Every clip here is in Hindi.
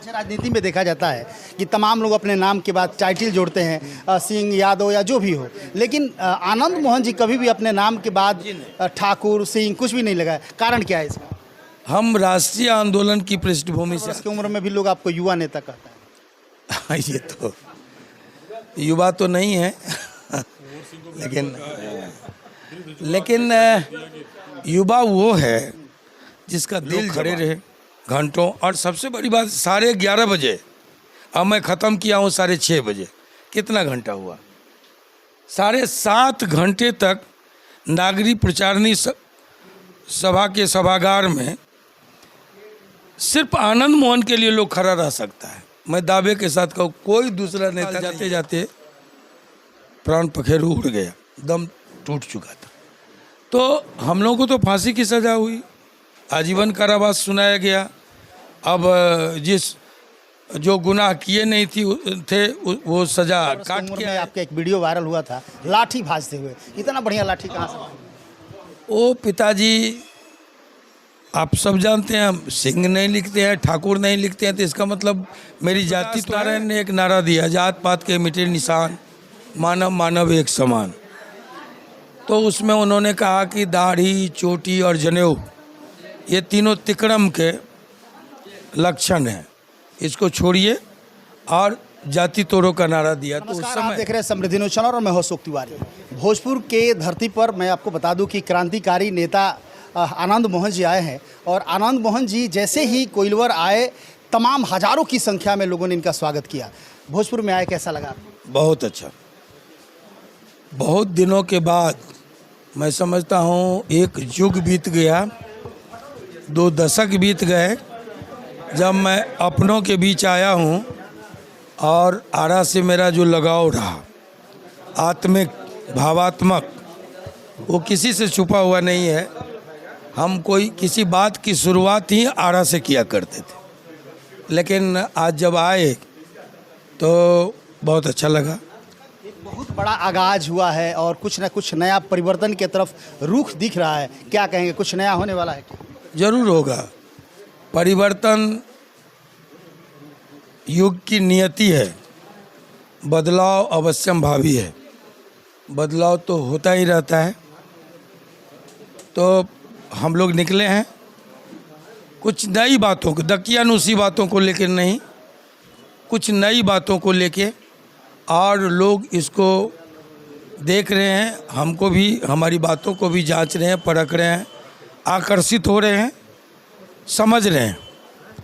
अच्छा, राजनीति में देखा जाता है कि तमाम लोग अपने नाम के बाद टाइटल जोड़ते हैं, सिंह, यादव या जो भी हो, लेकिन आनंद मोहन जी कभी भी अपने नाम के बाद ठाकुर, सिंह कुछ भी नहीं लगाए। कारण क्या है इसका? हम राष्ट्रीय आंदोलन की पृष्ठभूमि से इसकी उम्र में भी लोग आपको युवा नेता कहते हैं। ये तो युवा तो नहीं है लेकिन युवा वो है जिसका दिल खड़े रहे घंटों। और सबसे बड़ी बात 11:30 बजे, अब मैं ख़त्म किया हूँ 6:30 बजे। कितना घंटा हुआ? 7.5 घंटे तक नागरिक प्रचारणी सभा के सभागार में सिर्फ आनंद मोहन के लिए लोग खड़ा रह सकता है। मैं दावे के साथ कहूँ कोई दूसरा नेता जाते जाते प्राण पखेरु उड़ गया, दम टूट चुका था। तो हम लोगों को तो फांसी की सज़ा हुई, आजीवन कारावास सुनाया गया। अब जो गुनाह किए नहीं थे वो सज़ा काट के। आपका एक वीडियो वायरल हुआ था लाठी भाजते हुए, इतना बढ़िया लाठी कहाँ से? ओ पिताजी, आप सब जानते हैं, हम सिंह नहीं लिखते हैं, ठाकुर नहीं लिखते हैं, तो इसका मतलब मेरी जाति। नारायण ने एक नारा दिया, जात पात के मिटे निशान, मानव मानव एक समान। तो उसमें उन्होंने कहा कि दाढ़ी, चोटी और जनेऊ ये तीनों तिक्रम के लक्षण हैं, इसको छोड़िए, और जाति तोड़ो का नारा दिया। तो उस समय आप देख रहे हैं समृद्धि न्यूज़ चैनल और मैं हूं अशोक तिवारी। भोजपुर के धरती पर मैं आपको बता दूं कि क्रांतिकारी नेता आनंद मोहन जी आए हैं, और आनंद मोहन जी जैसे ही कोइलवर आए, तमाम हजारों की संख्या में लोगों ने इनका स्वागत किया। भोजपुर में आए, कैसा लगा आपको? बहुत अच्छा। बहुत दिनों के बाद, मैं समझता हूँ 1 युग बीत गया, 2 दशक बीत गए, जब मैं अपनों के बीच आया हूँ। और आरा से मेरा जो लगाव रहा, आत्मिक, भावात्मक, वो किसी से छुपा हुआ नहीं है। हम कोई किसी बात की शुरुआत ही आरा से किया करते थे, लेकिन आज जब आए तो बहुत अच्छा लगा। एक बहुत बड़ा आगाज हुआ है और कुछ न कुछ नया परिवर्तन की तरफ रुख दिख रहा है। क्या कहेंगे, कुछ नया होने वाला है क्या? जरूर होगा। परिवर्तन युग की नियति है, बदलाव अवश्यंभावी है, बदलाव तो होता ही रहता है। तो हम लोग निकले हैं कुछ नई बातों को, दकियानुसी बातों को लेकर नहीं, कुछ नई बातों को लेके, और लोग इसको देख रहे हैं, हमको भी, हमारी बातों को भी जांच रहे हैं, परख रहे हैं, आकर्षित हो रहे हैं, समझ रहे हैं।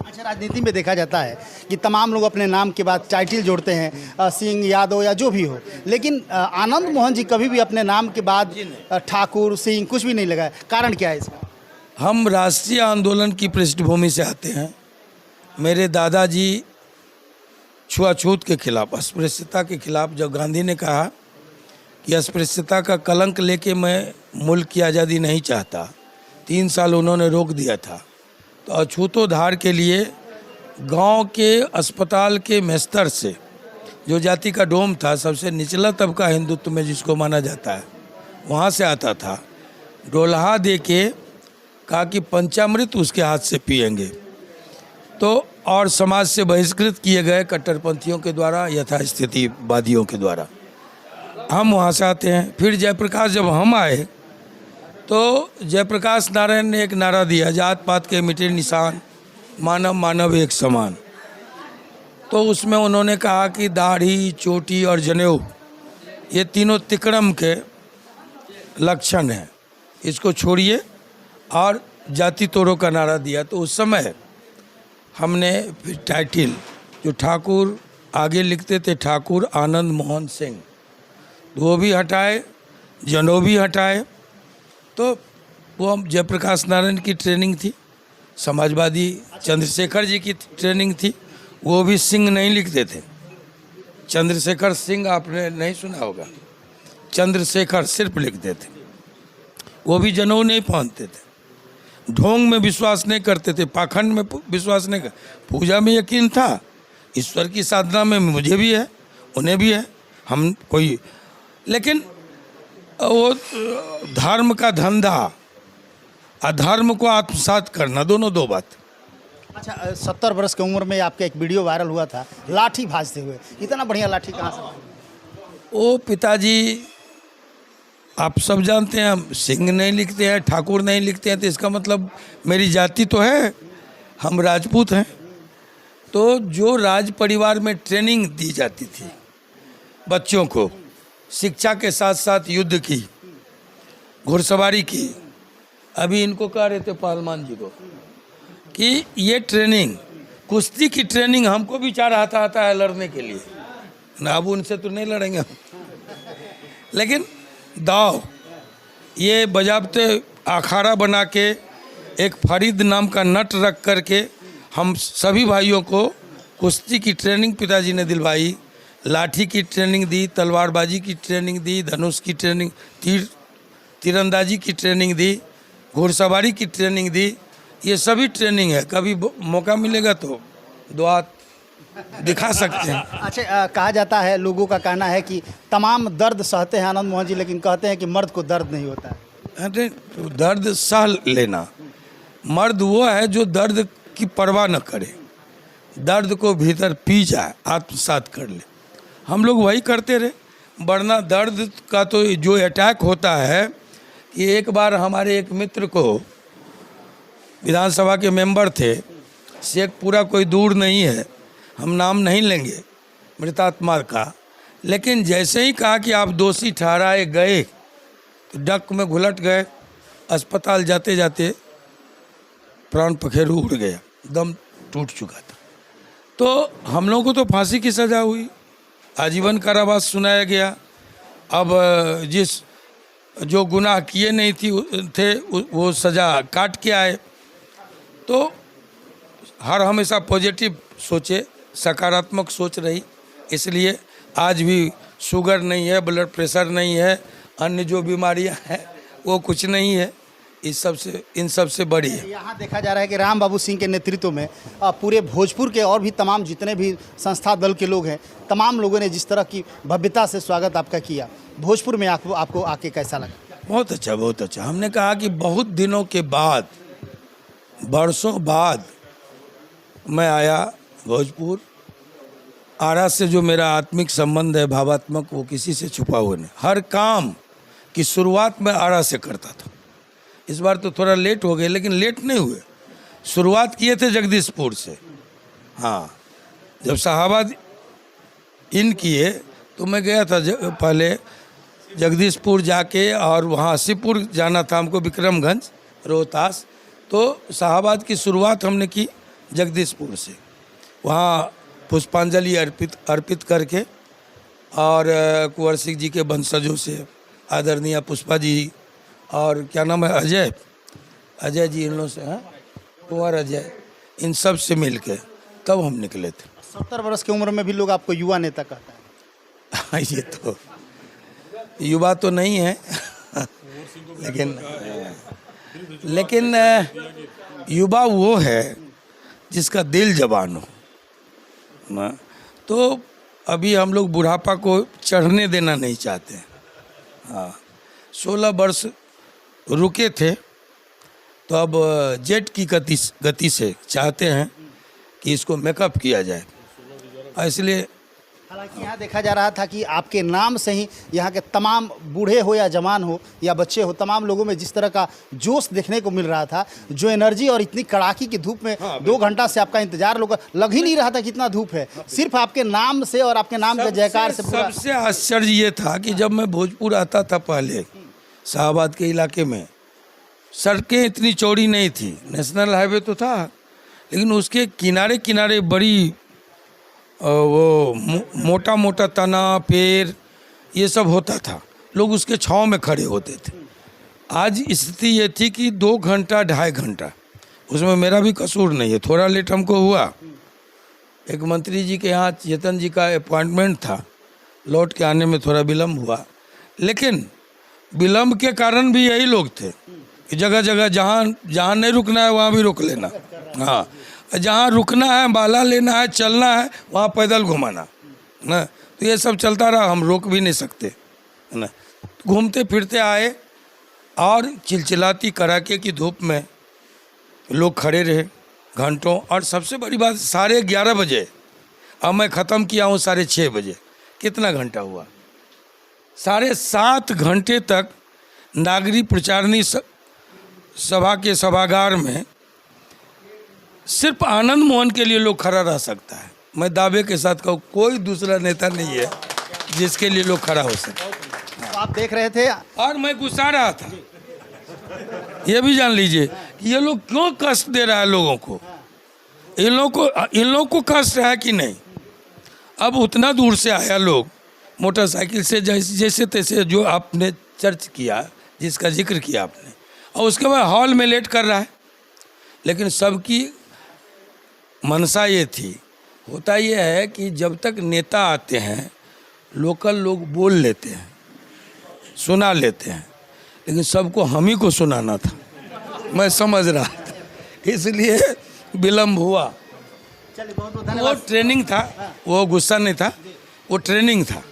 अच्छा, राजनीति में देखा जाता है कि तमाम लोग अपने नाम के बाद टाइटल जोड़ते हैं, सिंह, यादव या जो भी हो, लेकिन आनंद मोहन जी कभी भी अपने नाम के बाद ठाकुर, सिंह कुछ भी नहीं लगाए। कारण क्या है इसका? हम राष्ट्रीय आंदोलन की पृष्ठभूमि से आते हैं। मेरे दादाजी छुआछूत के खिलाफ, अस्पृश्यता के खिलाफ, जब गांधी ने कहा कि अस्पृश्यता का कलंक लेके मैं मुल्क की आज़ादी नहीं चाहता, 3 साल उन्होंने रोक दिया था। तो अछूतोद्धार के लिए गांव के अस्पताल के मेस्तर से, जो जाति का डोम था, सबसे निचला तबका हिंदुत्व में जिसको माना जाता है, वहाँ से आता था, डोलहा दे के कहा कि पंचामृत उसके हाथ से पिएंगे। तो और समाज से बहिष्कृत किए गए कट्टरपंथियों के द्वारा, यथास्थितिवादियों के द्वारा। हम वहाँ से आते हैं। फिर जयप्रकाश जब हम आए तो जयप्रकाश नारायण ने एक नारा दिया, जात पात के मिटे निशान, मानव मानव एक समान। तो उसमें उन्होंने कहा कि दाढ़ी, चोटी और जनेऊ ये तीनों तिक्रम के लक्षण हैं, इसको छोड़िए, और जाति तोड़ो का नारा दिया। तो उस समय हमने फिर टाइटल, जो ठाकुर आगे लिखते थे, ठाकुर आनंद मोहन सिंह, वो भी हटाए, जनेऊ भी हटाए। तो वो हम जयप्रकाश नारायण की ट्रेनिंग थी, समाजवादी चंद्रशेखर जी की ट्रेनिंग थी, वो भी सिंह नहीं लिखते थे। चंद्रशेखर सिंह आपने नहीं सुना होगा, चंद्रशेखर सिर्फ लिखते थे। वो भी जनेऊ नहीं पहनते थे, ढोंग में विश्वास नहीं करते थे, पाखंड में विश्वास नहीं कर, पूजा में यकीन था, ईश्वर की साधना में मुझे भी है, उन्हें भी है, हम कोई, लेकिन वो धर्म का धंधा, अधर्म को आत्मसात करना, दोनों दो बात। अच्छा 70 वर्ष की उम्र में आपका एक वीडियो वायरल हुआ था लाठी भाजते हुए, इतना बढ़िया लाठी कहाँ से? ओ पिताजी, आप सब जानते हैं, हम सिंह नहीं लिखते हैं, ठाकुर नहीं लिखते हैं, तो इसका मतलब मेरी जाति तो है, हम राजपूत हैं। तो जो राज परिवार में ट्रेनिंग दी जाती थी बच्चों को, शिक्षा के साथ साथ युद्ध की, घुड़सवारी की, अभी इनको कह रहे थे पहलवान जी को कि ये ट्रेनिंग, कुश्ती की ट्रेनिंग हमको भी चाह रहा था आता है लड़ने के लिए ना, अब उनसे तो नहीं लड़ेंगे हम। लेकिन दाव ये बजाबते अखाड़ा बना के एक फरीद नाम का नट रख करके हम सभी भाइयों को कुश्ती की ट्रेनिंग पिताजी ने दिलवाई, लाठी की ट्रेनिंग दी, तलवारबाजी की ट्रेनिंग दी, धनुष की ट्रेनिंग, तीरंदाजी की ट्रेनिंग दी, घुड़सवारी की ट्रेनिंग दी। ये सभी ट्रेनिंग है, कभी मौका मिलेगा तो दो हाथ दिखा सकते हैं। अच्छा कहा जाता है, लोगों का कहना है कि तमाम दर्द सहते हैं आनंद मोहन जी, लेकिन कहते हैं कि मर्द को दर्द नहीं होता है। अरे दर्द सह लेना, मर्द वो है जो दर्द की परवाह न करे, दर्द को भीतर पी जाए, आत्मसात कर ले। हम लोग वही करते रहे, वरना दर्द का तो जो अटैक होता है कि एक बार हमारे एक मित्र को, विधानसभा के मेंबर थे, शेखपुरा कोई दूर नहीं है, हम नाम नहीं लेंगे मृतात्मा का, लेकिन जैसे ही कहा कि आप दोषी ठहराए गए तो डक में घुलट गए, अस्पताल जाते जाते प्राण पखेरु उड़ गया, दम टूट चुका था। तो हम लोगों को तो फांसी की सज़ा हुई, आजीवन कारावास सुनाया गया। अब जिस जो गुनाह किए नहीं थे वो सज़ा काट के आए। तो हर हमेशा पॉजिटिव सोचे, सकारात्मक सोच रही, इसलिए आज भी शुगर नहीं है, ब्लड प्रेशर नहीं है, अन्य जो बीमारियां हैं वो कुछ नहीं है, इन सब से बड़ी है। यहाँ देखा जा रहा है कि राम बाबू सिंह के नेतृत्व में पूरे भोजपुर के और भी तमाम जितने भी संस्था दल के लोग हैं, तमाम लोगों ने जिस तरह की भव्यता से स्वागत आपका किया, भोजपुर में आपको आके कैसा लगा? बहुत अच्छा, बहुत अच्छा। हमने कहा कि बहुत दिनों के बाद, बरसों बाद मैं आया भोजपुर। आरा से जो मेरा आत्मिक संबंध है, भावात्मक, वो किसी से छुपा हुआ नहीं। हर काम की शुरुआत मैं आरा से करता था। इस बार तो थोड़ा लेट हो गए, लेकिन लेट नहीं हुए, शुरुआत किए थे जगदीशपुर से। हाँ, जब शाहाबाद इन किए तो मैं गया था पहले जगदीशपुर जाके, और वहाँ हसीपुर जाना था हमको, विक्रमगंज, रोहतास। तो शाहाबाद की शुरुआत हमने की जगदीशपुर से, वहाँ पुष्पांजलि अर्पित करके, और कुंवर सिंह जी के वंशजों से आदरणीय पुष्पा जी और क्या नाम है, अजय जी, इन लोगों से, हैं, कुंवर अजय, इन सब से मिल के तब हम निकले थे। 70 वर्ष की उम्र में भी लोग आपको युवा नेता कहता है। ये तो युवा तो नहीं है लेकिन युवा वो है जिसका दिल जवान हो ना। तो अभी हम लोग बुढ़ापा को चढ़ने देना नहीं चाहते हैं। हाँ, 16 वर्ष रुके थे, तो अब जेट की गति से चाहते हैं कि इसको मेकअप किया जाए, इसलिए। हालांकि यहाँ देखा जा रहा था कि आपके नाम से ही यहाँ के तमाम बूढ़े हो या जवान हो या बच्चे हो, तमाम लोगों में जिस तरह का जोश देखने को मिल रहा था, जो एनर्जी, और इतनी कड़ाकी की धूप में 2 घंटा से आपका इंतजार, लोग लग ही नहीं रहा था कितना धूप है, सिर्फ आपके नाम से और आपके नाम के जयकार से। सबसे आश्चर्य ये था कि जब मैं भोजपुर आता था पहले, शाहाबाद के इलाके में सड़कें इतनी चौड़ी नहीं थी, नेशनल हाईवे तो था, लेकिन उसके किनारे किनारे बड़ी वो मोटा मोटा तना, पेड़, ये सब होता था, लोग उसके छांव में खड़े होते थे। आज स्थिति ये थी कि 2 घंटा 2.5 घंटा, उसमें मेरा भी कसूर नहीं है, थोड़ा लेट हमको हुआ। एक मंत्री जी के यहाँ चेतन जी का अपॉइंटमेंट था, लौट के आने में थोड़ा विलम्ब हुआ, लेकिन विलम्ब के कारण भी यही लोग थे कि जगह जगह जहाँ नहीं रुकना है वहाँ भी रोक लेना। हाँ, जहाँ रुकना है, बाला लेना है, चलना है, वहाँ पैदल घुमाना ना। तो ये सब चलता रहा, हम रोक भी नहीं सकते ना। घूमते फिरते आए, और चिलचिलाती कड़ाके की धूप में लोग खड़े रहे, घंटों, और सबसे बड़ी बात 11:30 बजे, अब मैं ख़त्म किया हूँ 6:30 बजे। कितना घंटा हुआ? 7.5 घंटे तक नागरिक प्रचारणी सभा के सभागार में सिर्फ आनंद मोहन के लिए लोग खड़ा रह सकता है। मैं दावे के साथ कहूँ कोई दूसरा नेता नहीं है जिसके लिए लोग खड़ा हो सके। तो आप देख रहे थे, और मैं गुस्सा रहा था, ये भी जान लीजिए कि ये लोग क्यों कष्ट दे रहा है लोगों को। इन लोगों को कष्ट है कि नहीं। अब उतना दूर से आया लोग मोटरसाइकिल से, जैसे तैसे जो आपने चर्च किया, जिसका जिक्र किया आपने, और उसके बाद हॉल में लेट कर रहा है। लेकिन सबकी मनसा ये थी, होता ये है कि जब तक नेता आते हैं लोकल लोग बोल लेते हैं, सुना लेते हैं, लेकिन सबको हम ही को सुनाना था, मैं समझ रहा था, इसलिए विलम्ब हुआ। चलिए बहुत बहुत वो धन्यवाद। ट्रेनिंग था, वो गुस्सा नहीं था, वो ट्रेनिंग था।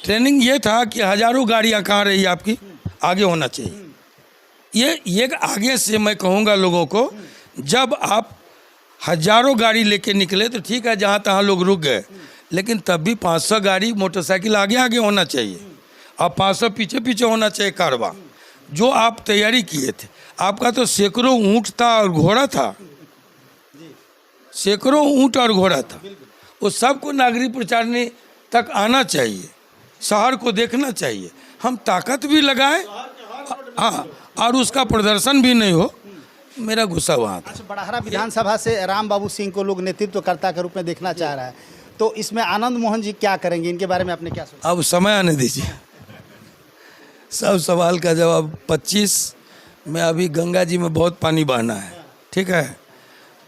ट्रेनिंग ये था कि हजारों गाड़ियाँ कहाँ रही आपकी, आगे होना चाहिए। ये आगे से मैं कहूँगा लोगों को, जब आप हजारों गाड़ी लेके निकले तो ठीक है, जहाँ तहाँ लोग रुक गए, लेकिन तब भी 500 गाड़ी मोटरसाइकिल आगे आगे होना चाहिए और 500 पीछे पीछे होना चाहिए कारवा। जो आप तैयारी किए थे, आपका तो सैकड़ों ऊँट था और घोड़ा था, सैकड़ों ऊँट और घोड़ा था। वो सबको नागरिक प्रचारणी तक आना चाहिए, शहर को देखना चाहिए। हम ताकत भी लगाए, हाँ, और उसका प्रदर्शन भी नहीं हो। मेरा गुस्सा वहाँ था। अच्छा, बड़हरा विधानसभा से राम बाबू सिंह को लोग नेतृत्वकर्ता के रूप में देखना चाह रहा है, तो इसमें आनंद मोहन जी क्या करेंगे, इनके बारे में आपने क्या सोचा? अब समय आने दीजिए, सब सवाल का जवाब 25 में। अभी गंगा जी में बहुत पानी बहना है, ठीक है।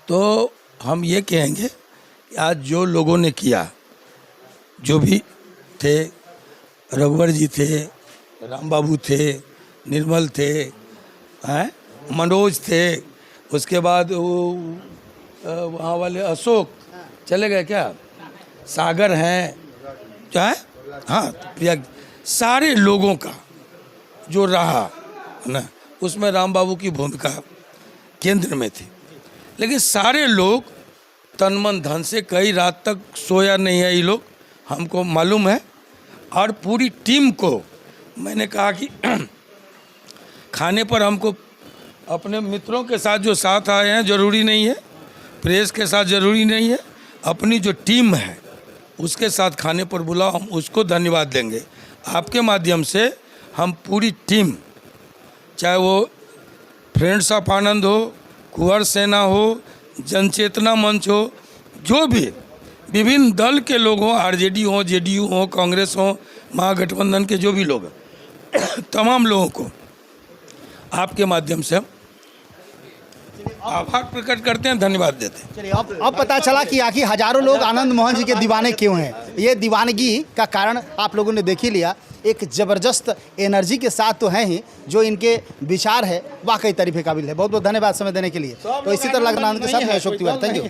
तो हम ये कहेंगे कि आज जो लोगों ने किया, जो भी थे, रघुवर जी थे, राम बाबू थे, निर्मल थे, हैं, मनोज थे, उसके बाद वो वहाँ वाले अशोक चले गए क्या, सागर हैं, क्या है, हाँ, प्रिया, सारे लोगों का जो रहा ना, उसमें राम बाबू की भूमिका केंद्र में थी। लेकिन सारे लोग तन मन धन से, कई रात तक सोया नहीं है ये लोग, हमको मालूम है। और पूरी टीम को मैंने कहा कि खाने पर हमको अपने मित्रों के साथ जो साथ आए हैं ज़रूरी नहीं है, प्रेस के साथ ज़रूरी नहीं है, अपनी जो टीम है उसके साथ खाने पर बुलाओ, हम उसको धन्यवाद देंगे। आपके माध्यम से हम पूरी टीम, चाहे वो फ्रेंड्स ऑफ आनंद हो, कुंवर सेना हो, जनचेतना मंच हो, जो भी विभिन्न दल के लोग हों, आरजेडी हो, जेडीयू हो, कांग्रेस हो, महागठबंधन के जो भी लोग हैं, तमाम लोगों को आपके माध्यम से हम आभार प्रकट करते हैं, धन्यवाद देते हैं। चलिए, अब पता चला कि आखिर हजारों लोग आनंद मोहन जी के दीवाने क्यों हैं। ये दीवानगी का कारण आप लोगों ने देख ही लिया। एक ज़बरदस्त एनर्जी के साथ तो हैं ही, जो इनके विचार है वाकई तारीफ़ काबिल है। बहुत बहुत धन्यवाद समय देने के लिए। तो इसी तरह लगना के साथ मैं अशोक तिवारी, थैंक यू।